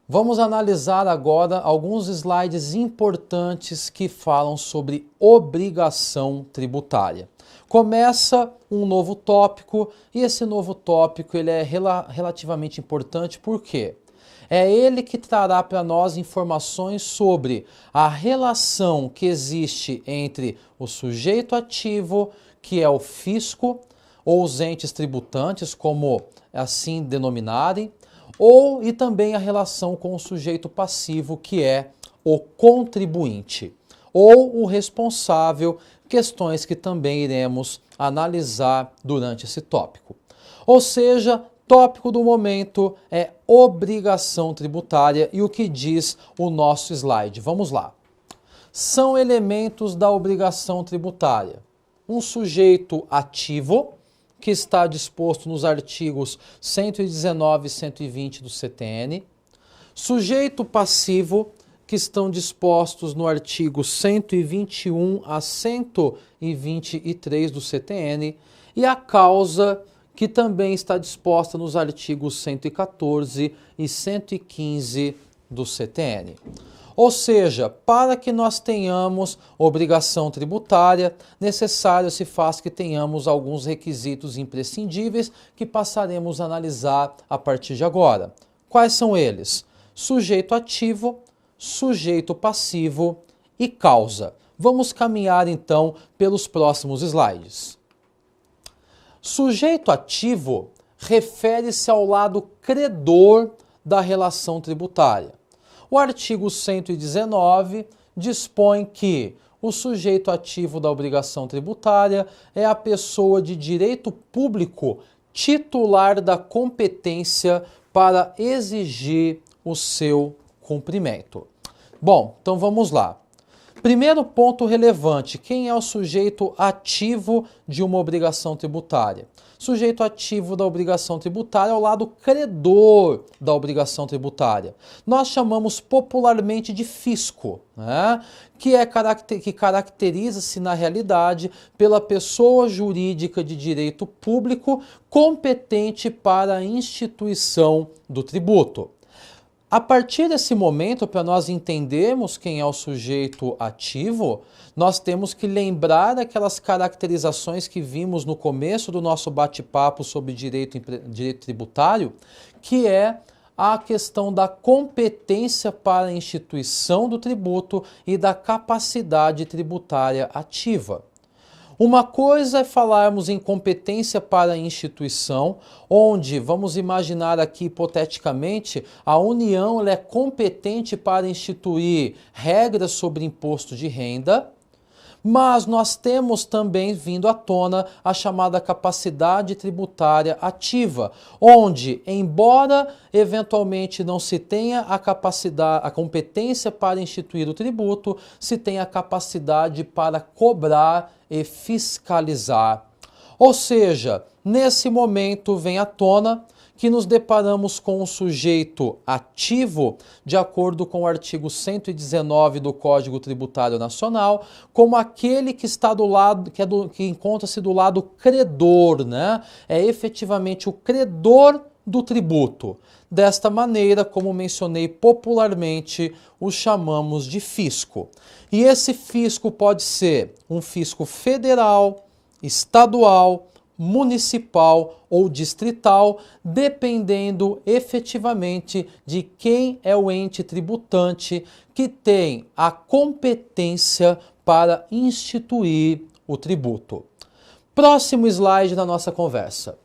Vamos analisar agora alguns slides importantes que falam sobre obrigação tributária. Começa um novo tópico e esse novo tópico ele é relativamente importante porque é ele que trará para nós informações sobre a relação que existe entre o sujeito ativo, que é o fisco, ou os entes tributantes, como assim denominarem, e também a relação com o sujeito passivo, que é o contribuinte, ou o responsável, questões que também iremos analisar durante esse tópico. Ou seja, tópico do momento é obrigação tributária e o que diz o nosso slide. Vamos lá. São elementos da obrigação tributária. Um sujeito ativo, que está disposto nos artigos 119 e 120 do CTN. Sujeito passivo, que estão dispostos no artigo 121 a 123 do CTN. E a causa, que também está disposta nos artigos 114 e 115 do CTN. Ou seja, para que nós tenhamos obrigação tributária, necessário se faz que tenhamos alguns requisitos imprescindíveis que passaremos a analisar a partir de agora. Quais são eles? Sujeito ativo, sujeito passivo e causa. Vamos caminhar então pelos próximos slides. Sujeito ativo refere-se ao lado credor da relação tributária. O artigo 119 dispõe que o sujeito ativo da obrigação tributária é a pessoa de direito público titular da competência para exigir o seu cumprimento. Bom, então vamos lá. Primeiro ponto relevante, quem é o sujeito ativo de uma obrigação tributária? Sujeito ativo da obrigação tributária é o lado credor da obrigação tributária. Nós chamamos popularmente de fisco, né? que caracteriza-se na realidade pela pessoa jurídica de direito público competente para a instituição do tributo. A partir desse momento, para nós entendermos quem é o sujeito ativo, nós temos que lembrar daquelas caracterizações que vimos no começo do nosso bate-papo sobre direito tributário, que é a questão da competência para a instituição do tributo e da capacidade tributária ativa. Uma coisa é falarmos em competência para a instituição, onde, vamos imaginar aqui hipoteticamente, a União ela é competente para instituir regras sobre imposto de renda, mas nós temos também vindo à tona a chamada capacidade tributária ativa, onde, embora eventualmente não se tenha a competência para instituir o tributo, se tem a capacidade para cobrar e fiscalizar. Ou seja, nesse momento vem à tona que nos deparamos com um sujeito ativo, de acordo com o artigo 119 do Código Tributário Nacional, como aquele que está do lado, que encontra-se do lado credor, né? É efetivamente o credor do tributo. Desta maneira, como mencionei popularmente, o chamamos de fisco. E esse fisco pode ser um fisco federal, estadual, municipal ou distrital, dependendo efetivamente de quem é o ente tributante que tem a competência para instituir o tributo. Próximo slide da nossa conversa.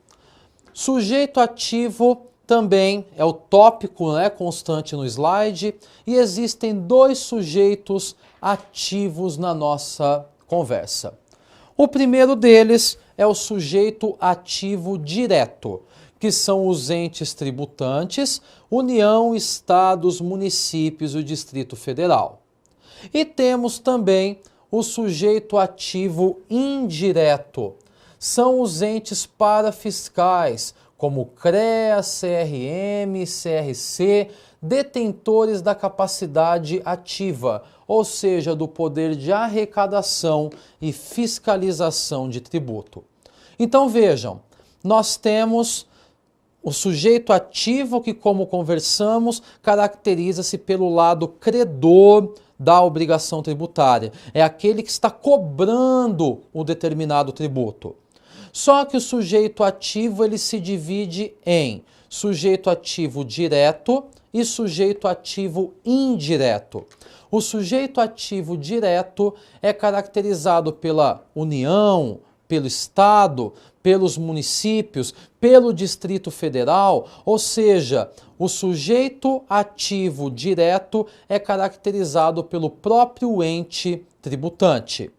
Sujeito ativo também é o tópico, né, constante no slide, e existem dois sujeitos ativos na nossa conversa. O primeiro deles é o sujeito ativo direto, que são os entes tributantes, União, Estados, municípios e o Distrito Federal. E temos também o sujeito ativo indireto. São os entes parafiscais, como CREA, CRM, CRC, detentores da capacidade ativa, ou seja, do poder de arrecadação e fiscalização de tributo. Então vejam, nós temos O sujeito ativo que, como conversamos, caracteriza-se pelo lado credor da obrigação tributária. É aquele que está cobrando o determinado tributo. Só que o sujeito ativo ele se divide em sujeito ativo direto e sujeito ativo indireto. O sujeito ativo direto é caracterizado pela União, pelo Estado, pelos municípios, pelo Distrito Federal, ou seja, o sujeito ativo direto é caracterizado pelo próprio ente tributante,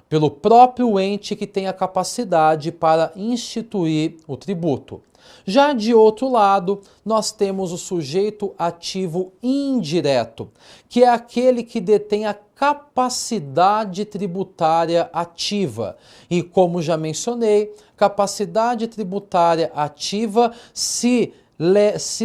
pelo próprio ente que tem a capacidade para instituir o tributo. Já de outro lado, nós temos o sujeito ativo indireto, que é aquele que detém a capacidade tributária ativa. E como já mencionei, capacidade tributária ativa se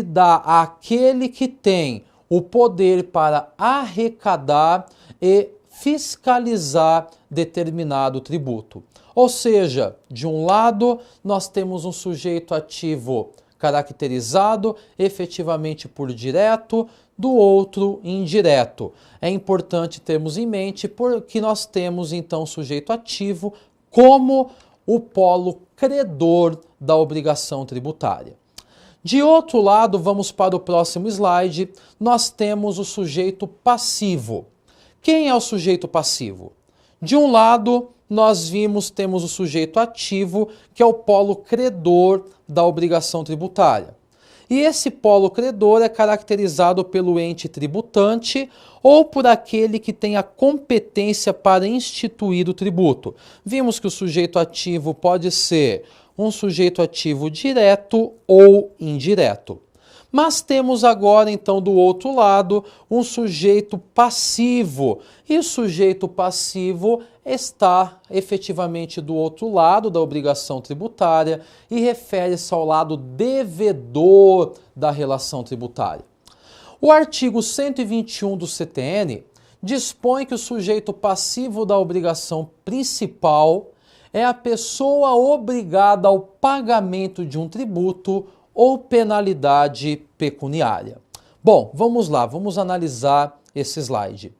dá àquele que tem o poder para arrecadar e fiscalizar determinado tributo. Ou seja, de um lado, nós temos um sujeito ativo caracterizado efetivamente por direto, do outro indireto. É importante termos em mente porque nós temos então o sujeito ativo como o polo credor da obrigação tributária. De outro lado, vamos para o próximo slide, nós temos o sujeito passivo. Quem é o sujeito passivo? De um lado, temos o sujeito ativo, que é o polo credor da obrigação tributária. E esse polo credor é caracterizado pelo ente tributante ou por aquele que tem a competência para instituir o tributo. Vimos que o sujeito ativo pode ser um sujeito ativo direto ou indireto. Mas temos agora, então, do outro lado, um sujeito passivo. E o sujeito passivo está efetivamente do outro lado da obrigação tributária e refere-se ao lado devedor da relação tributária. O artigo 121 do CTN dispõe que o sujeito passivo da obrigação principal é a pessoa obrigada ao pagamento de um tributo ou penalidade pecuniária. Bom, vamos lá, vamos analisar esse slide.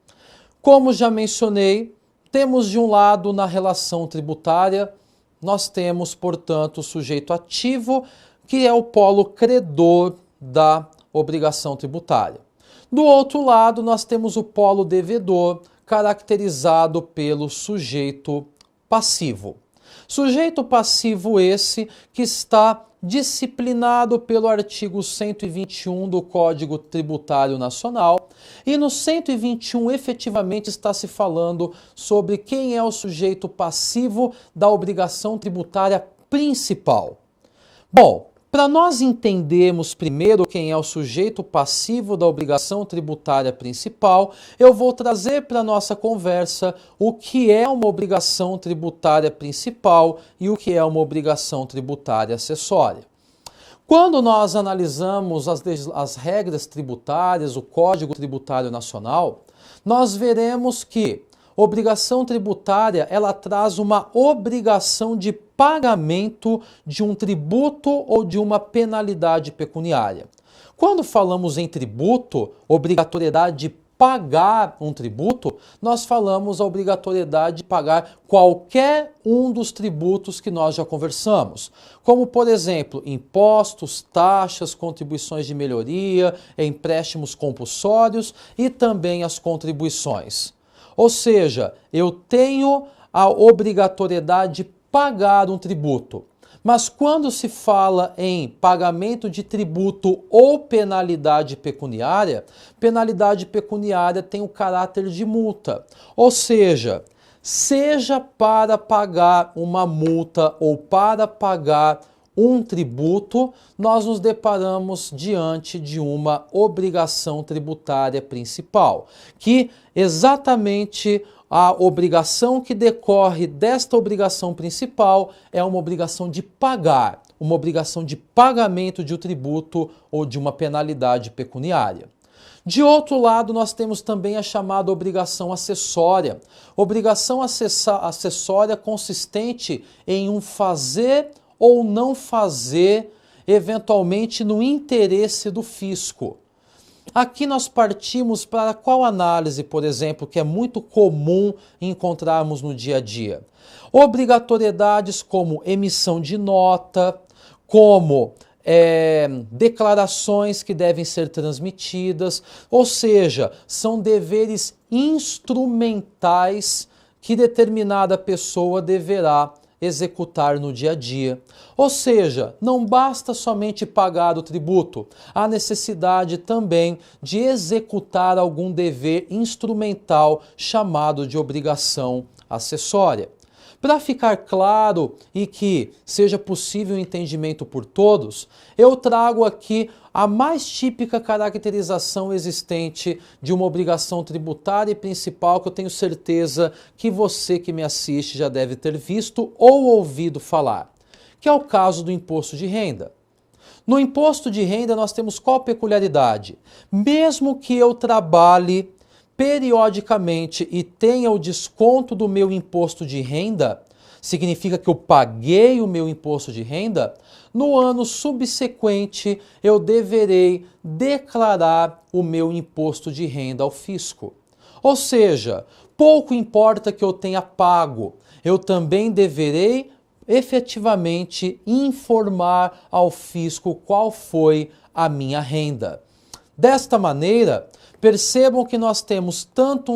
Como já mencionei, temos de um lado na relação tributária, nós temos, portanto, o sujeito ativo, que é o polo credor da obrigação tributária. Do outro lado, nós temos o polo devedor, caracterizado pelo sujeito passivo. Sujeito passivo esse que está disciplinado pelo artigo 121 do Código Tributário Nacional, e no 121 efetivamente está se falando sobre quem é o sujeito passivo da obrigação tributária principal. Bom, para nós entendermos primeiro quem é o sujeito passivo da obrigação tributária principal, eu vou trazer para a nossa conversa o que é uma obrigação tributária principal e o que é uma obrigação tributária acessória. Quando nós analisamos as regras tributárias, o Código Tributário Nacional, nós veremos que obrigação tributária, ela traz uma obrigação de pagamento de um tributo ou de uma penalidade pecuniária. Quando falamos em tributo, obrigatoriedade de pagar um tributo, nós falamos a obrigatoriedade de pagar qualquer um dos tributos que nós já conversamos, como, por exemplo, impostos, taxas, contribuições de melhoria, empréstimos compulsórios e também as contribuições. Ou seja, eu tenho a obrigatoriedade de pagar um tributo. Mas quando se fala em pagamento de tributo ou penalidade pecuniária tem o caráter de multa. Ou seja para pagar uma multa ou para pagar um tributo, nós nos deparamos diante de uma obrigação tributária principal, que exatamente a obrigação que decorre desta obrigação principal é uma obrigação de pagar, uma obrigação de pagamento de um tributo ou de uma penalidade pecuniária. De outro lado, nós temos também a chamada obrigação acessória. Obrigação acessória consistente em um fazer ou não fazer eventualmente no interesse do fisco. Aqui nós partimos para qual análise, por exemplo, que é muito comum encontrarmos no dia a dia? Obrigatoriedades como emissão de nota, como declarações que devem ser transmitidas, ou seja, são deveres instrumentais que determinada pessoa deverá executar no dia a dia. Ou seja, não basta somente pagar o tributo, há necessidade também de executar algum dever instrumental chamado de obrigação acessória. Para ficar claro e que seja possível o entendimento por todos, eu trago aqui a mais típica caracterização existente de uma obrigação tributária e principal que eu tenho certeza que você que me assiste já deve ter visto ou ouvido falar, que é o caso do imposto de renda. No imposto de renda nós temos qual peculiaridade? Mesmo que eu trabalhe periodicamente e tenha o desconto do meu imposto de renda, significa que eu paguei o meu imposto de renda, no ano subsequente eu deverei declarar o meu imposto de renda ao fisco. Ou seja, pouco importa que eu tenha pago, eu também deverei efetivamente informar ao fisco qual foi a minha renda. Desta maneira, percebam que nós temos tanto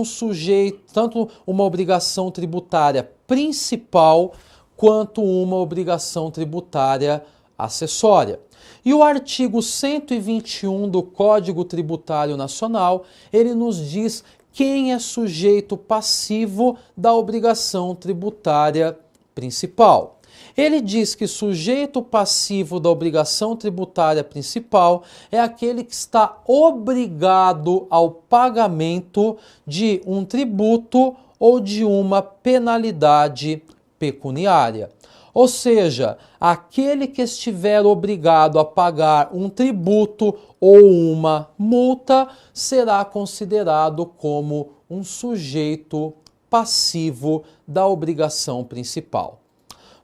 uma obrigação tributária principal quanto uma obrigação tributária acessória. E o artigo 121 do Código Tributário Nacional, ele nos diz quem é sujeito passivo da obrigação tributária principal. Ele diz que sujeito passivo da obrigação tributária principal é aquele que está obrigado ao pagamento de um tributo ou de uma penalidade pecuniária. Ou seja, aquele que estiver obrigado a pagar um tributo ou uma multa será considerado como um sujeito passivo da obrigação principal.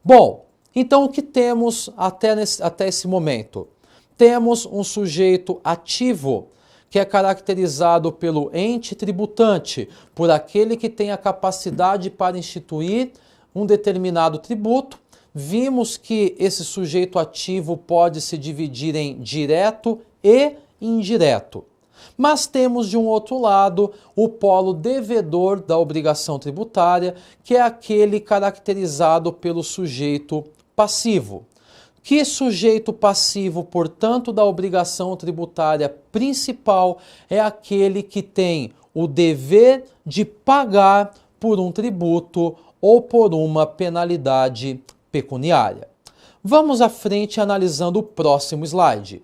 Bom, então o que temos até esse momento? Temos um sujeito ativo, que é caracterizado pelo ente tributante, por aquele que tem a capacidade para instituir um determinado tributo. Vimos que esse sujeito ativo pode se dividir em direto e indireto. Mas temos de um outro lado o polo devedor da obrigação tributária, que é aquele caracterizado pelo sujeito passivo. Que sujeito passivo, portanto, da obrigação tributária principal é aquele que tem o dever de pagar por um tributo ou por uma penalidade pecuniária. Vamos à frente analisando o próximo slide.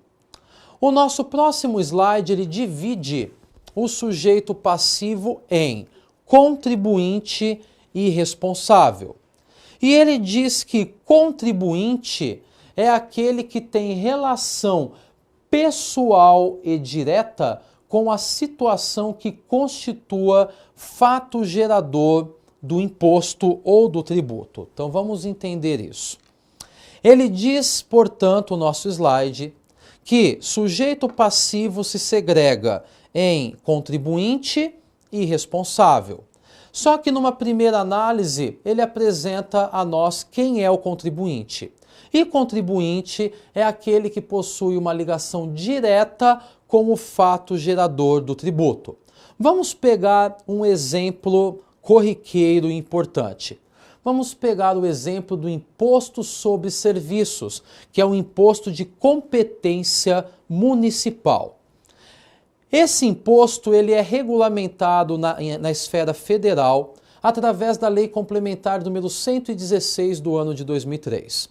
O nosso próximo slide ele divide o sujeito passivo em contribuinte e responsável. E ele diz que contribuinte é aquele que tem relação pessoal e direta com a situação que constitua fato gerador do imposto ou do tributo. Então vamos entender isso. Ele diz, portanto, o nosso slide, que sujeito passivo se segrega em contribuinte e responsável. Só que numa primeira análise, ele apresenta a nós quem é o contribuinte. E contribuinte é aquele que possui uma ligação direta com o fato gerador do tributo. Vamos pegar um exemplo corriqueiro e importante. Vamos pegar o exemplo do imposto sobre serviços, que é um imposto de competência municipal. Esse imposto ele é regulamentado na esfera federal através da Lei Complementar número 116 do ano de 2003.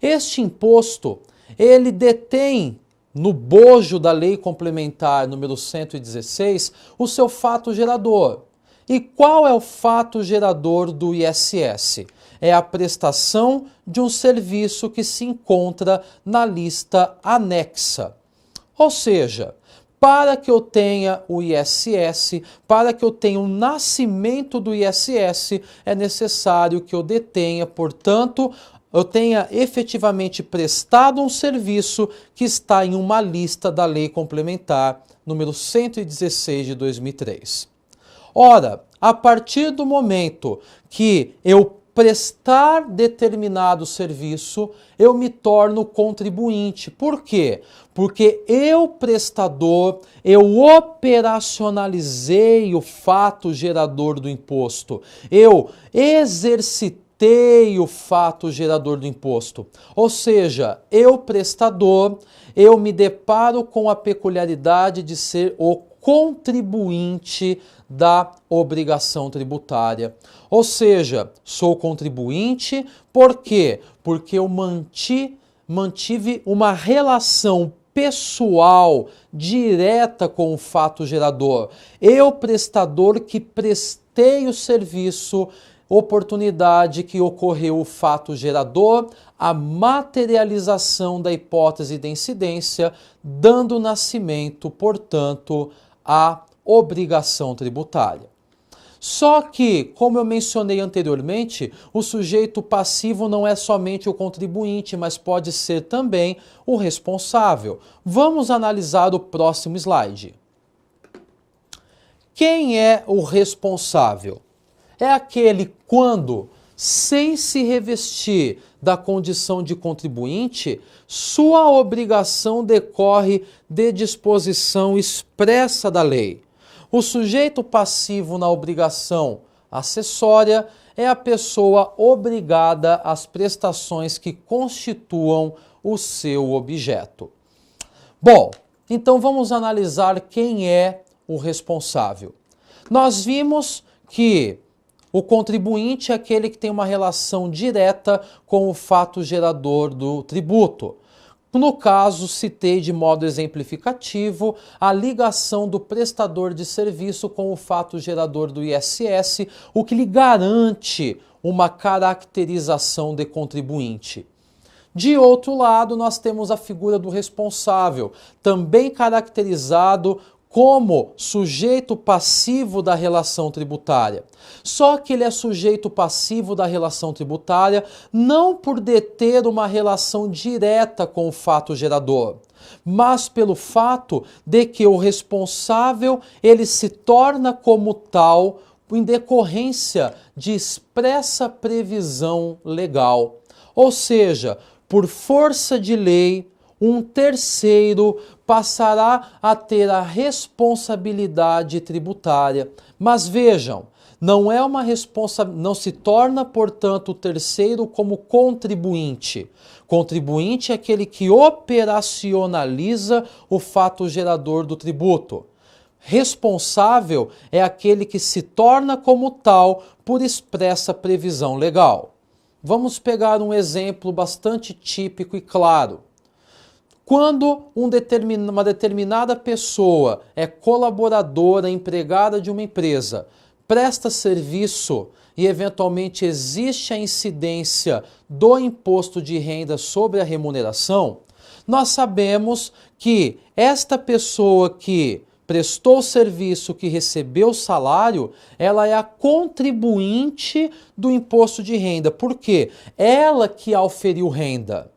Este imposto ele detém no bojo da Lei Complementar número 116 o seu fato gerador. E qual é o fato gerador do ISS? É a prestação de um serviço que se encontra na lista anexa. Ou seja, para que eu tenha o ISS, para que eu tenha o nascimento do ISS, é necessário que eu detenha, portanto, eu tenha efetivamente prestado um serviço que está em uma lista da Lei Complementar número 116 de 2003. Ora, a partir do momento que eu prestar determinado serviço, eu me torno contribuinte. Por quê? Porque eu, prestador, eu operacionalizei o fato gerador do imposto. Eu exercitei o fato gerador do imposto. Ou seja, eu, prestador, eu me deparo com a peculiaridade de ser o contribuinte da obrigação tributária. Ou seja, sou contribuinte, por quê? Porque eu mantive uma relação pessoal direta com o fato gerador. Eu, prestador, que prestei o serviço, oportunidade que ocorreu o fato gerador, a materialização da hipótese de incidência, dando nascimento, portanto, à obrigação tributária. Só que, como eu mencionei anteriormente, o sujeito passivo não é somente o contribuinte, mas pode ser também o responsável. Vamos analisar o próximo slide. Quem é o responsável? É aquele quando, sem se revestir da condição de contribuinte, sua obrigação decorre de disposição expressa da lei. O sujeito passivo na obrigação acessória é a pessoa obrigada às prestações que constituam o seu objeto. Bom, então vamos analisar quem é o responsável. Nós vimos que o contribuinte é aquele que tem uma relação direta com o fato gerador do tributo. No caso, citei de modo exemplificativo a ligação do prestador de serviço com o fato gerador do ISS, o que lhe garante uma caracterização de contribuinte. De outro lado, nós temos a figura do responsável, também caracterizado como sujeito passivo da relação tributária. Só que ele é sujeito passivo da relação tributária não por deter uma relação direta com o fato gerador, mas pelo fato de que o responsável ele se torna como tal em decorrência de expressa previsão legal. Ou seja, por força de lei, um terceiro passará a ter a responsabilidade tributária. Mas vejam, não é uma não se torna, portanto, o terceiro como contribuinte. Contribuinte é aquele que operacionaliza o fato gerador do tributo. Responsável é aquele que se torna como tal por expressa previsão legal. Vamos pegar um exemplo bastante típico e claro. Quando uma determinada pessoa é colaboradora, empregada de uma empresa, presta serviço e eventualmente existe a incidência do imposto de renda sobre a remuneração, nós sabemos que esta pessoa que prestou o serviço, que recebeu o salário, ela é a contribuinte do imposto de renda. Por quê? Ela que auferiu renda.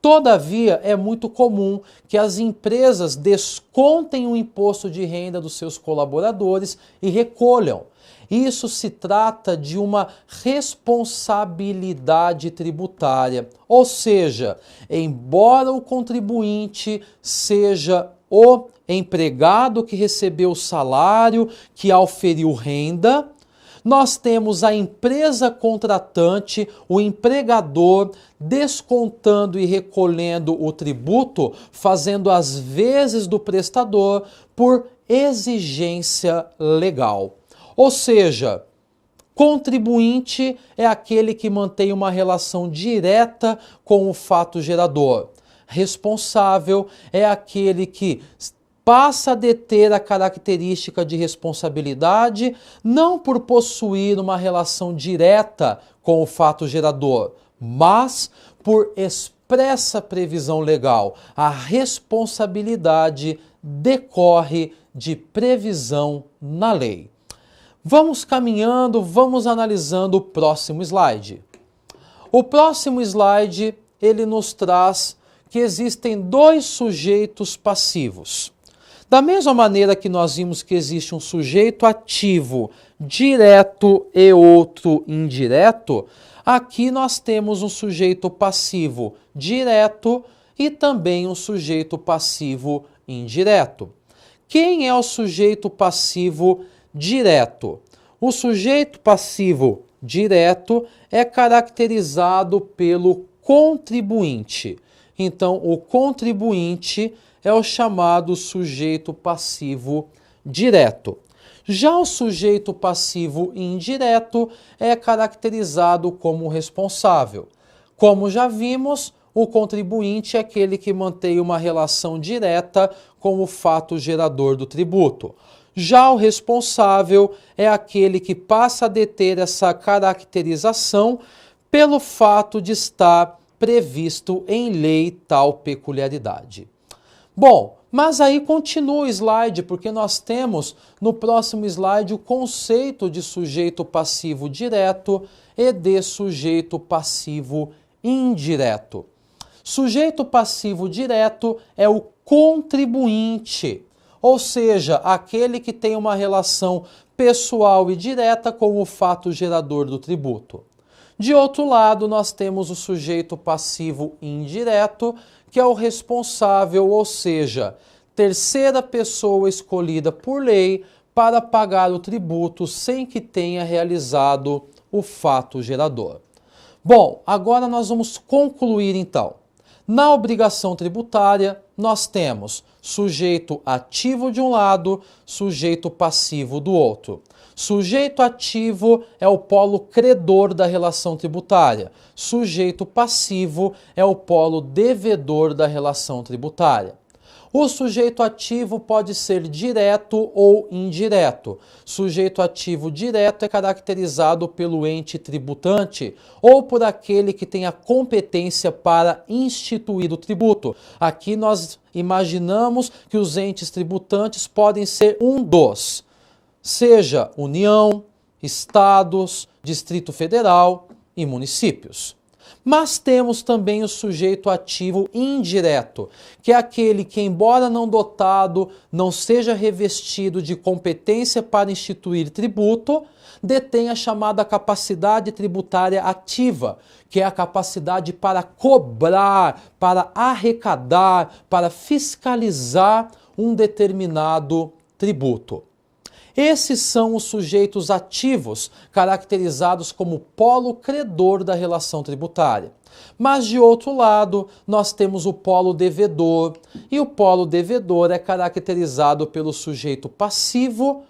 Todavia, é muito comum que as empresas descontem o imposto de renda dos seus colaboradores e recolham. Isso se trata de uma responsabilidade tributária. Ou seja, embora o contribuinte seja o empregado que recebeu o salário, que auferiu renda, nós temos a empresa contratante, o empregador, descontando e recolhendo o tributo, fazendo as vezes do prestador por exigência legal. Ou seja, contribuinte é aquele que mantém uma relação direta com o fato gerador. Responsável é aquele que passa a deter a característica de responsabilidade, não por possuir uma relação direta com o fato gerador, mas por expressa previsão legal. A responsabilidade decorre de previsão na lei. Vamos caminhando, vamos analisando o próximo slide. O próximo slide, ele nos traz que existem dois sujeitos passivos. Da mesma maneira que nós vimos que existe um sujeito ativo direto e outro indireto, aqui nós temos um sujeito passivo direto e também um sujeito passivo indireto. Quem é o sujeito passivo direto? O sujeito passivo direto é caracterizado pelo contribuinte. Então, o contribuinte é o chamado sujeito passivo direto. Já o sujeito passivo indireto é caracterizado como responsável. Como já vimos, o contribuinte é aquele que mantém uma relação direta com o fato gerador do tributo. Já o responsável é aquele que passa a deter essa caracterização pelo fato de estar previsto em lei tal peculiaridade. Bom, mas aí continua o slide, porque nós temos no próximo slide o conceito de sujeito passivo direto e de sujeito passivo indireto. Sujeito passivo direto é o contribuinte, ou seja, aquele que tem uma relação pessoal e direta com o fato gerador do tributo. De outro lado, nós temos o sujeito passivo indireto, que é o responsável, ou seja, terceira pessoa escolhida por lei para pagar o tributo sem que tenha realizado o fato gerador. Bom, agora nós vamos concluir então. Na obrigação tributária, nós temos sujeito ativo de um lado, sujeito passivo do outro. Sujeito ativo é o polo credor da relação tributária. Sujeito passivo é o polo devedor da relação tributária. O sujeito ativo pode ser direto ou indireto. Sujeito ativo direto é caracterizado pelo ente tributante ou por aquele que tem a competência para instituir o tributo. Aqui nós imaginamos que os entes tributantes podem ser um dos, seja União, Estados, Distrito Federal e municípios. Mas temos também o sujeito ativo indireto, que é aquele que, embora não dotado, não seja revestido de competência para instituir tributo, detém a chamada capacidade tributária ativa, que é a capacidade para cobrar, para arrecadar, para fiscalizar um determinado tributo. Esses são os sujeitos ativos, caracterizados como polo credor da relação tributária. Mas, de outro lado, nós temos o polo devedor, e o polo devedor é caracterizado pelo sujeito passivo,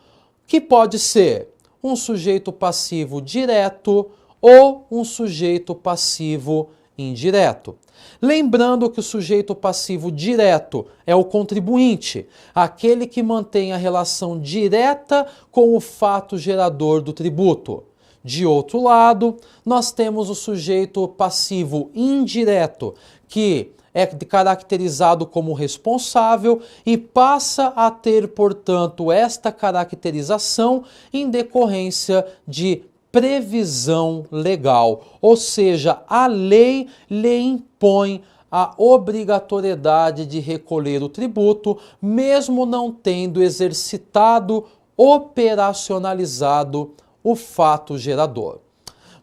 que pode ser um sujeito passivo direto ou um sujeito passivo indireto. Lembrando que o sujeito passivo direto é o contribuinte, aquele que mantém a relação direta com o fato gerador do tributo. De outro lado, nós temos o sujeito passivo indireto, que é caracterizado como responsável e passa a ter, portanto, esta caracterização em decorrência de previsão legal, ou seja, a lei lhe impõe a obrigatoriedade de recolher o tributo, mesmo não tendo exercitado, operacionalizado o fato gerador.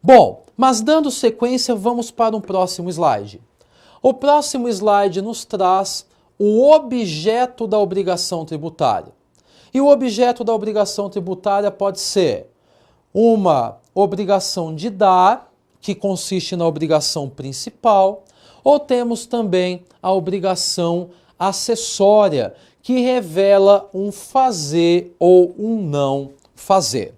Bom, mas dando sequência, vamos para um próximo slide. O próximo slide nos traz o objeto da obrigação tributária. E o objeto da obrigação tributária pode ser uma obrigação de dar, que consiste na obrigação principal, ou temos também a obrigação acessória, que revela um fazer ou um não fazer.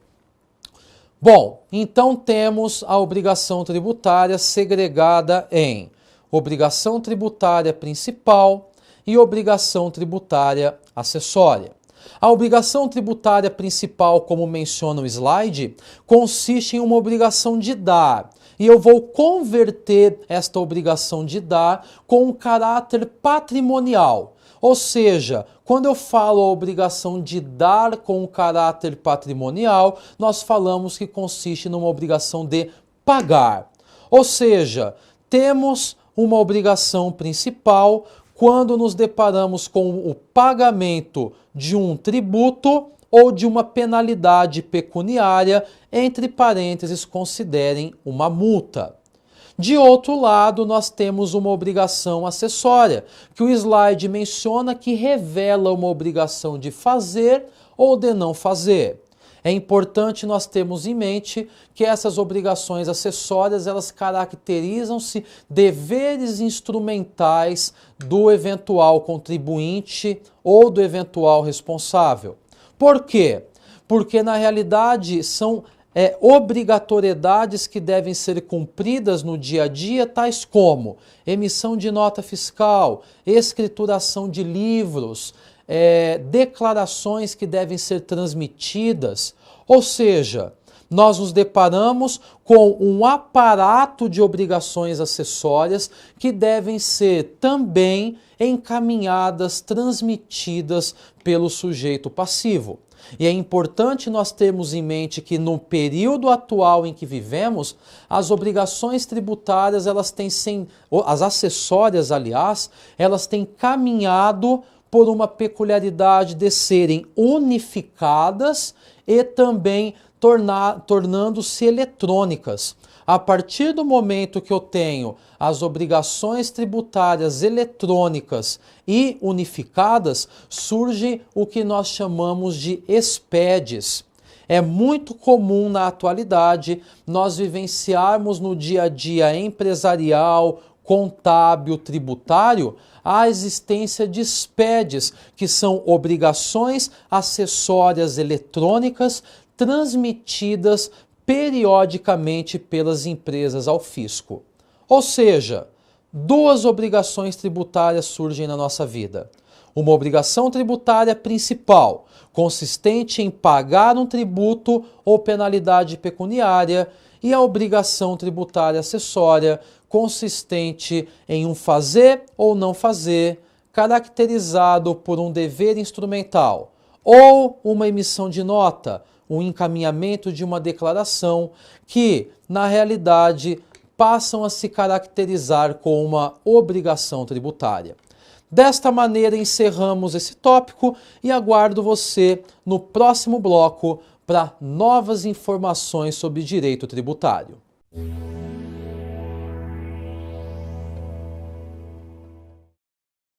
Bom, então temos a obrigação tributária segregada em obrigação tributária principal e obrigação tributária acessória. A obrigação tributária principal, como menciona o slide, consiste em uma obrigação de dar. E eu vou converter esta obrigação de dar com um caráter patrimonial. Ou seja, quando eu falo a obrigação de dar com um caráter patrimonial, nós falamos que consiste numa obrigação de pagar. Ou seja, temos uma obrigação principal quando nos deparamos com o pagamento de um tributo ou de uma penalidade pecuniária, entre parênteses, considerem uma multa. De outro lado, nós temos uma obrigação acessória, que o slide menciona que revela uma obrigação de fazer ou de não fazer. É importante nós termos em mente que essas obrigações acessórias, elas caracterizam-se deveres instrumentais do eventual contribuinte ou do eventual responsável. Por quê? Porque na realidade são obrigatoriedades que devem ser cumpridas no dia a dia, tais como emissão de nota fiscal, escrituração de livros, declarações que devem ser transmitidas, ou seja, nós nos deparamos com um aparato de obrigações acessórias que devem ser também encaminhadas, transmitidas pelo sujeito passivo. E é importante nós termos em mente que no período atual em que vivemos, as obrigações tributárias, as acessórias, aliás, elas têm caminhado por uma peculiaridade de serem unificadas e também tornando-se eletrônicas. A partir do momento que eu tenho as obrigações tributárias eletrônicas e unificadas, surge o que nós chamamos de SPEDs. É muito comum na atualidade nós vivenciarmos no dia a dia empresarial, contábil, tributário, a existência de SPEDs, que são obrigações acessórias eletrônicas transmitidas periodicamente pelas empresas ao fisco. Ou seja, duas obrigações tributárias surgem na nossa vida. Uma obrigação tributária principal, consistente em pagar um tributo ou penalidade pecuniária, e a obrigação tributária acessória, consistente em um fazer ou não fazer, caracterizado por um dever instrumental, ou uma emissão de nota, o encaminhamento de uma declaração que, na realidade, passam a se caracterizar com uma obrigação tributária. Desta maneira, encerramos esse tópico e aguardo você no próximo bloco para novas informações sobre direito tributário.